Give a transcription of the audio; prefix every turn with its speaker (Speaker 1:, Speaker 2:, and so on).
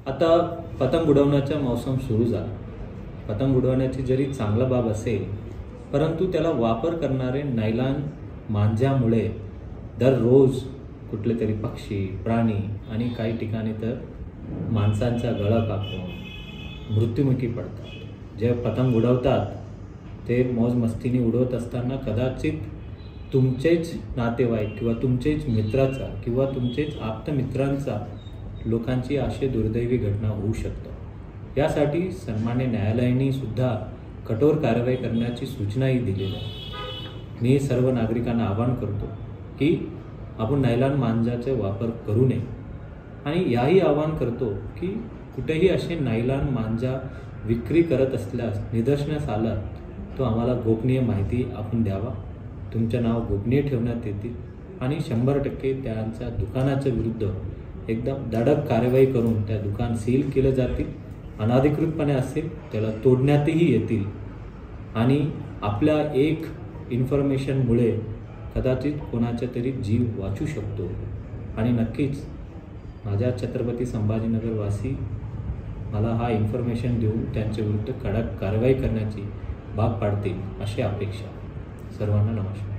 Speaker 1: आता पतंग उडवण्याचा मौसम सुरू झाला. पतंग उडवण्याची जरी चांगला बाब असेल, परंतु त्याला वापर करणारे नायलॉन मांजामुळे दररोज कुठले तरी पक्षी, प्राणी आणि काही ठिकाणी तर माणसांचा गळा कापून मृत्युमुखी पडतात. जे पतंग उडवतात ते मौज मस्तीने उडवत असताना कदाचित तुमचेच नातेवाईक किंवा तुमचेच मित्राचा किंवा तुमचेच आप्तमित्रांचा लोकांची अशी दुर्दैवी घटना होऊ शकतात. यासाठी सन्मान्य न्यायालयाने सुद्धा कठोर कारवाई करण्याची सूचनाही दिलेली आहे. मी सर्व नागरिकांना आवाहन करतो की आपण नायलॉन मांजाचा वापर करू नये आणि याही आवाहन करतो की कुठेही असे नायलॉन मांजा विक्री करत असल्यास निदर्शनास आला तो आम्हाला गोपनीय माहिती आपण द्यावा. तुमचं नाव गोपनीय ठेवण्यात येतील आणि 100% त्यांच्या दुकानाच्या विरुद्ध एकदम धडक कारवाई करून त्या दुकान सील केलं जातील. अनाधिकृतपणे असेल त्याला तोडण्यातही येतील आणि आपल्या एक इन्फॉर्मेशनमुळे कदाचित कोणाचा तरी जीव वाचू शकतो. आणि नक्कीच माझ्या छत्रपती संभाजीनगरवासी मला हा इन्फॉर्मेशन देऊन त्यांच्या विरुद्ध कडक कारवाई करण्याची भाग पाडतील अशी अपेक्षा. सर्वांना नमस्कार.